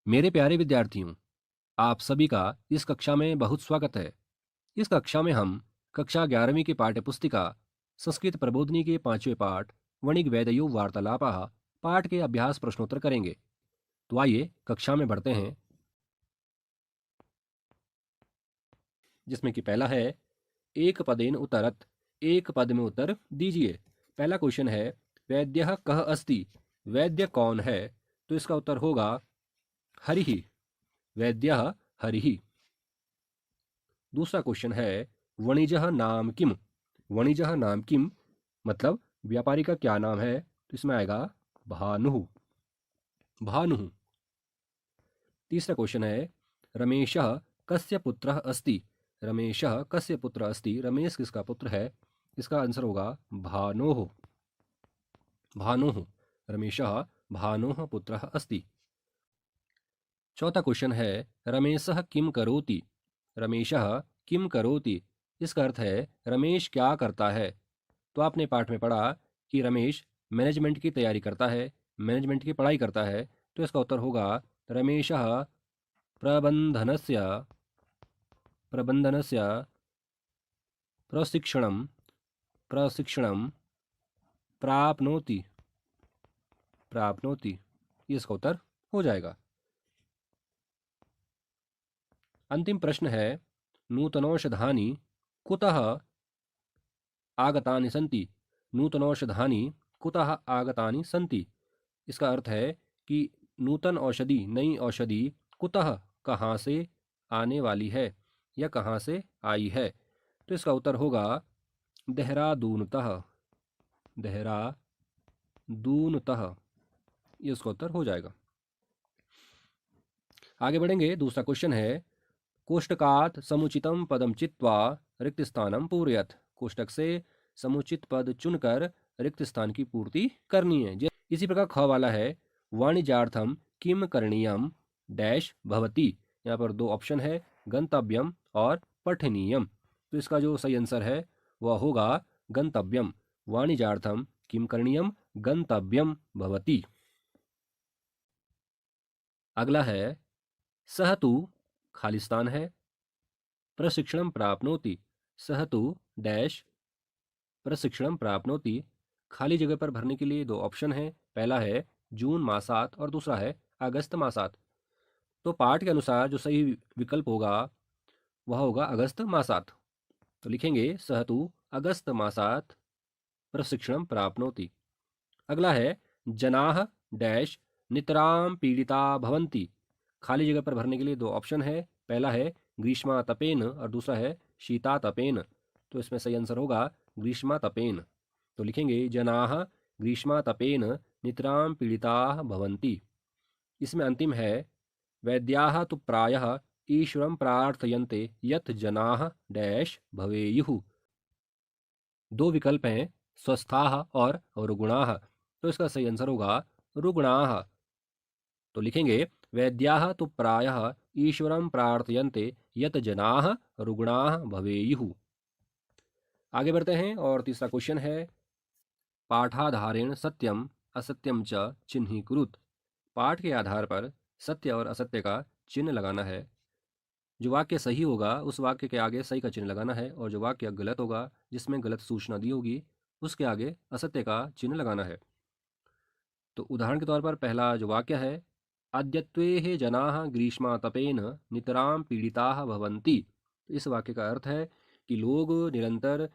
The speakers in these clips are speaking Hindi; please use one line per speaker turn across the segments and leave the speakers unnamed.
मेरे प्यारे विद्यार्थियों, आप सभी का इस कक्षा में बहुत स्वागत है। इस कक्षा में हम कक्षा 11वीं की पाठ्य पुस्तिका संस्कृत प्रबोधिनी के 5वें पाठ वणिक वेदयो वार्तालापः पाठ के अभ्यास प्रश्नोत्तर करेंगे। तो आइए कक्षा में बढ़ते हैं, जिसमें कि पहला है एक पदेन उत्तरत, एक पद में उत्तर दीजिए। पहला क्वेश्चन है वैद्यः कः अस्ति, वैद्य कौन है? तो इसका उत्तर होगा हरिः, वैद्यः हरिः। दूसरा क्वेश्चन है वणिजः नाम किम, वणिजः नाम किम मतलब व्यापारी का क्या नाम है? तो इसमें आएगा भानुः, भानुः। तीसरा क्वेश्चन है रमेशः कस्य पुत्रः अस्ति, रमेशः कस्य पुत्र अस्ति, रमेश किसका पुत्र है? इसका आंसर होगा भानोः, भानोः। रमेशः भानोः पुत्रः अस्ति। चौथा क्वेश्चन है रमेशः किम करोति, रमेशः किम करोति, इसका अर्थ है रमेश क्या करता है? तो आपने पाठ में पढ़ा कि रमेश मैनेजमेंट की तैयारी करता है, मैनेजमेंट की पढ़ाई करता है। तो इसका उत्तर होगा रमेशः प्रबंधनस्य, प्रबंधनस्य प्रशिक्षणं, प्रशिक्षणं प्राप्नोति, प्राप्नोति। ये इसका उत्तर हो जाएगा। अंतिम प्रश्न है नूतनौषधानि कुतः आगतानि सन्ति, नूतनौषधानि कुतः आगतानि सन्ति। इसका अर्थ है कि नूतन औषधि, नई औषधि कुतः कहाँ से आने वाली है या कहाँ से आई है? तो इसका उत्तर होगा देहरादूनतः, देहरादूनतः। ये इसका उत्तर हो जाएगा। आगे बढ़ेंगे। दूसरा क्वेश्चन है कोष्टकात् समुचितम पदम चित्वा रिक्त स्थानम पूरयत, कोष्टक से समुचित पद चुनकर रिक्त स्थान की पूर्ति करनी है। इसी प्रकार ख वाला है वाणिज्यार्थम किम करणीयम डैश भवति। यहाँ पर दो ऑप्शन है, गंतव्यम और पठनीयम। तो इसका जो सही आंसर है वह होगा गंतव्यम। वाणिज्यार्थम किम करणीयम गंतव्यम भवति। अगला है सह तु खालिस्तान है, प्रशिक्षण प्राप्नोति, सह तु डैश प्रशिक्षण प्राप्नोति। खाली जगह पर भरने के लिए दो ऑप्शन है, पहला है जून मासात और दूसरा है अगस्त मासात। तो पाठ के अनुसार जो सही विकल्प होगा वह होगा अगस्त मासात। तो लिखेंगे सह तु अगस्त मासात प्रशिक्षण प्राप्नोति। अगला है जनाः डैश नितराम पीड़िता भवन्ति। खाली जगह पर भरने के लिए दो ऑप्शन है, पहला है ग्रीष्मातपेन और दूसरा है शीतातपेन। तो इसमें सही आंसर होगा ग्रीष्मातपेन। तो लिखेंगे जनाः ग्रीष्मातपेन नितराम पीड़िताः भवन्ति। इसमें अंतिम है वैद्याः तु प्रायः ईश्वरं प्रार्थयन्ते यत् जनाः डैश भवेयुः। दो विकल्प हैं, स्वस्थाः और रुग्णाः। तो इसका सही आंसर होगा रुग्णाः। तो लिखेंगे वैद्याः तु प्रायः ईश्वरं प्रार्थयन्ते यत् जनाः रुग्णाः भवेयुः। आगे बढ़ते हैं और तीसरा क्वेश्चन है पाठाधारेण सत्यम असत्यम च चिन्हीकुरुत। पाठ के आधार पर सत्य और असत्य का चिन्ह लगाना है। जो वाक्य सही होगा उस वाक्य के आगे सही का चिन्ह लगाना है, और जो वाक्य गलत होगा जिसमें गलत सूचना दी होगी उसके आगे असत्य का चिन्ह लगाना है। तो उदाहरण के तौर पर पहला जो वाक्य है अद्यत्वे जनाः ग्रीष्मातपेन नितराम पीड़िताः भवन्ति। तो इस वाक्य का अर्थ है कि लोग निरंतर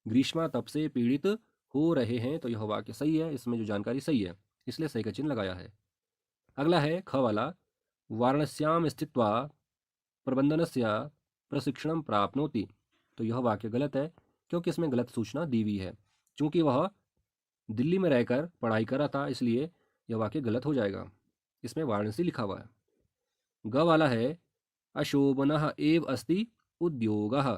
ग्रीष्मातप से पीड़ित हो रहे हैं। तो यह वाक्य सही है, इसमें जो जानकारी सही है, इसलिए सही का चिन्ह लगाया है। अगला है ख वाला वाराणस्याम स्थित्वा प्रबंधनस्य प्रशिक्षण प्राप्नोति। तो यह वाक्य गलत है क्योंकि इसमें गलत सूचना दी हुई है। चूंकि वह दिल्ली में रहकर पढ़ाई कर रहा था, इसलिए यह वाक्य गलत हो जाएगा। इसमें वाराणसी लिखा हुआ है। ग वाला है अशोभनः एव अस्ति उद्योगः।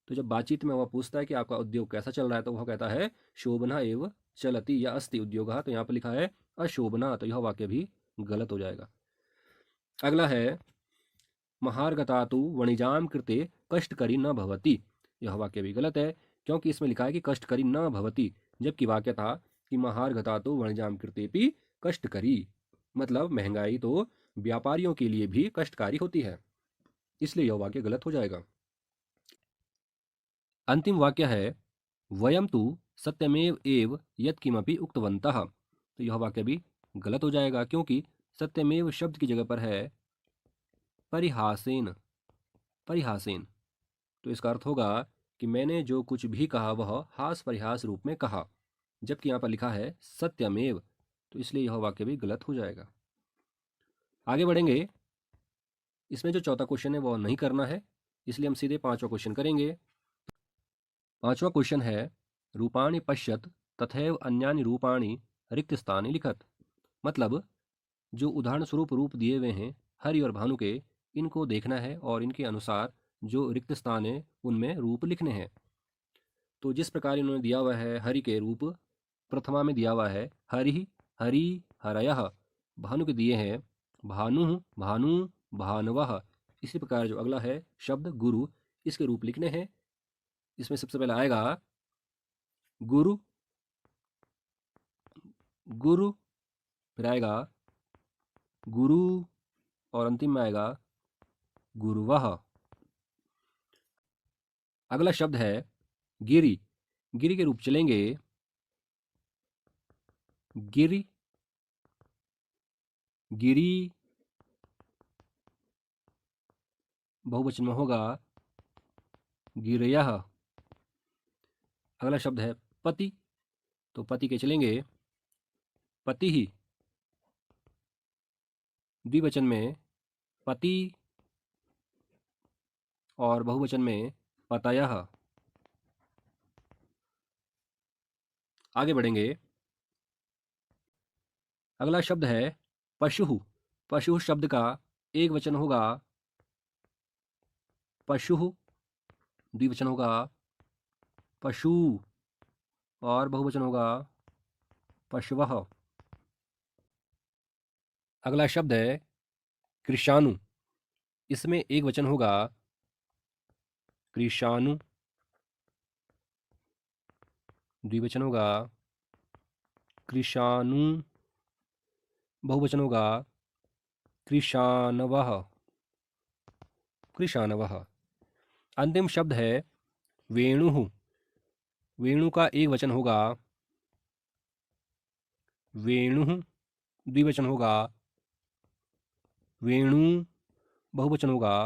तो जब बातचीत में वह पूछता है कि आपका उद्योग कैसा चल रहा है, तो वह कहता है शोभना एव चलति या अस्ति उद्योगः। तो यहाँ पर लिखा है अशोभना, तो यह वाक्य भी गलत हो जाएगा। अगला है महार्गता तु वणिजाम कृते कष्टकरी न भवति। यह वाक्य भी गलत है क्योंकि इसमें लिखा है कि कष्टकरी न भवति, जबकि वाक्य था कि महार्गता तु वणिजाम कृते भी कष्टकरी, मतलब महंगाई तो व्यापारियों के लिए भी कष्टकारी होती है, इसलिए यह वाक्य गलत हो जाएगा। अंतिम वाक्य है वयम तु सत्यमेव एव यत्किमपि उक्तवन्तः। तो यह वाक्य भी गलत हो जाएगा, क्योंकि सत्यमेव शब्द की जगह पर है परिहासेन। परिहासेन, तो इसका अर्थ होगा कि मैंने जो कुछ भी कहा वह हास परिहास रूप में कहा, जबकि यहाँ पर लिखा है सत्यमेव, तो इसलिए यह वाक्य भी गलत हो जाएगा। आगे बढ़ेंगे। इसमें जो चौथा क्वेश्चन है वह नहीं करना है, इसलिए हम सीधे पांचवा क्वेश्चन करेंगे। पांचवा क्वेश्चन है रूपाणि पश्यत तथैव अन्यानि रूपाणि रिक्त स्थाने लिखत। मतलब जो उदाहरण स्वरूप रूप दिए हुए हैं हरि और भानु के, इनको देखना है और इनके अनुसार जो रिक्त स्थान है उनमें रूप लिखने हैं। तो जिस प्रकार इन्होंने दिया हुआ है हरि के रूप, प्रथमा में दिया हुआ है हरि हरि हरयः, भानु के दिए हैं भानु भानु भानवः। इसी प्रकार जो अगला है शब्द गुरु, इसके रूप लिखने हैं। इसमें सबसे पहले आएगा गुरु गुरु, फिर आएगा गुरु, और अंतिम में आएगा गुरुवः। अगला शब्द है गिरि। गिरि के रूप चलेंगे गिरि गिरी, बहुवचन में होगा गिरयः। अगला शब्द है पति। तो पति के चलेंगे पति ही, द्विवचन में पति, और बहुवचन में पतयः। आगे बढ़ेंगे। अगला शब्द है पशु। पशु शब्द का एक वचन होगा पशु, द्विवचन होगा पशु, और बहुवचन होगा पशवः। अगला शब्द है कृषाणु। इसमें एक वचन होगा कृषाणु, द्विवचन होगा कृषाणु, बहुवचन होगा कृषाणवः। कृषाणवः। अंतिम शब्द है वेणु। वेणु का एक वचन होगा वेणु, द्विवचन होगा वेणु, बहुवचन होगा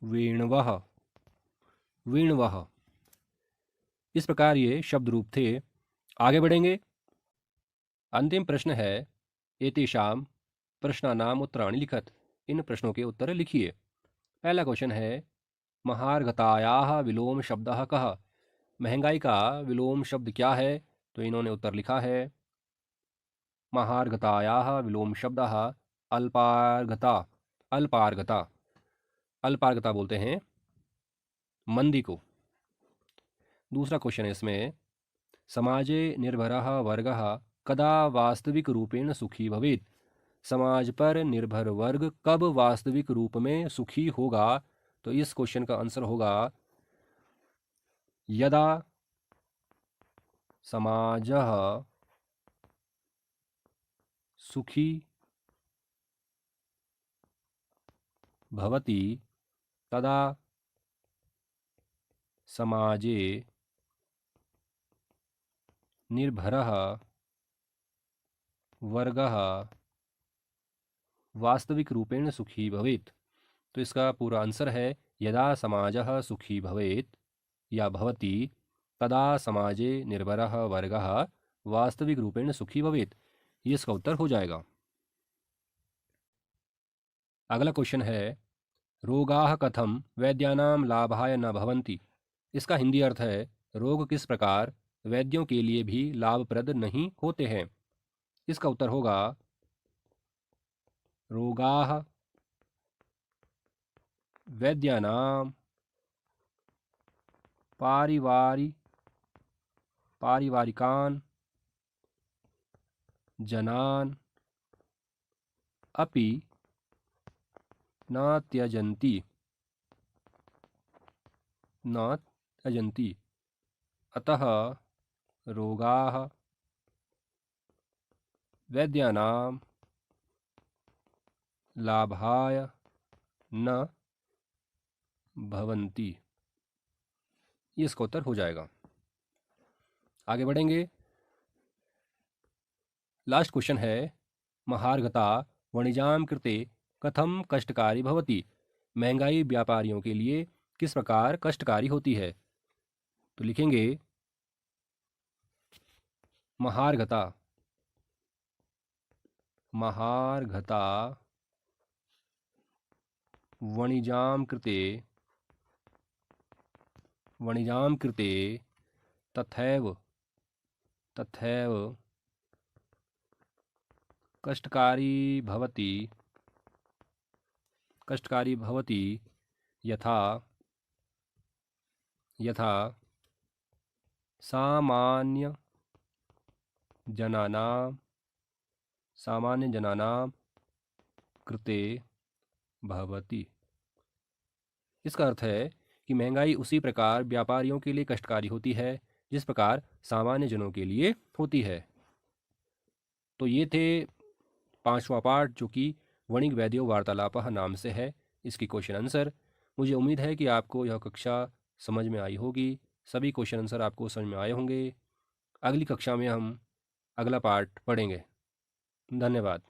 वेणवः। वेणवः। इस प्रकार ये शब्द रूप थे। आगे बढ़ेंगे। अंतिम प्रश्न है एतेषां प्रश्नानाम उत्तराणि लिखत। इन प्रश्नों के उत्तर लिखिए। पहला क्वेश्चन है महार्घतायाः विलोम शब्दः कः। महंगाई का विलोम शब्द क्या है? तो इन्होंने उत्तर लिखा है महार्घतायाः विलोम शब्दः अल्पार्घता। अल्पार्घता, अल्पार्घता बोलते हैं मंदी को। दूसरा क्वेश्चन है इसमें समाजे निर्भरः वर्गः कदा वास्तविक रूपेण सुखी भवेत्। समाज पर निर्भर वर्ग कब वास्तविक रूप में सुखी होगा? तो इस क्वेश्चन का आंसर होगा यदा समाजः सुखी भवति तदा समाजे निर्भरः वर्गः वास्तविक रूपेण सुखी भवेत्। तो इसका पूरा आंसर है यदा समाजः सुखी भवेत् या भवति तदा समाजे निर्भरः वर्गः वास्तविक रूपेण सुखी भवेत्। ये इसका उत्तर हो जाएगा। अगला क्वेश्चन है रोगाः कथम वैद्यानां लाभाय न भवन्ति। इसका हिंदी अर्थ है रोग किस प्रकार वैद्यों के लिए भी लाभप्रद नहीं होते हैं। इसका उत्तर होगा रोगाः वैद्यानां पारिवारिकान् जनान् अपि न त्यजन्ति। न त्यजन्ति, अतः रोगाः वैद्यानां लाभाय न भवन्ति। ये इसका उत्तर हो जाएगा। आगे बढ़ेंगे। लास्ट क्वेश्चन है, महार्घता वणिजां कृते कथम कष्टकारी भवति। महंगाई व्यापारियों के लिए किस प्रकार कष्टकारी होती है। तो लिखेंगे महार्घता, महार्घता वणिजां कृते, वणिजां कृते तथैव, तथैव कष्टकारी भवति, कष्टकारी भवति यथा, यथा सामान्य जनानां, सामान्य जनानां कृते भवति। इसका अर्थ है कि महंगाई उसी प्रकार व्यापारियों के लिए कष्टकारी होती है जिस प्रकार सामान्य जनों के लिए होती है। तो ये थे 5वां पार्ट जो कि वणिक वैद्यो वार्तालापः नाम से है, इसकी क्वेश्चन आंसर। मुझे उम्मीद है कि आपको यह कक्षा समझ में आई होगी, सभी क्वेश्चन आंसर आपको समझ में आए होंगे। अगली कक्षा में हम अगला पार्ट पढ़ेंगे। धन्यवाद।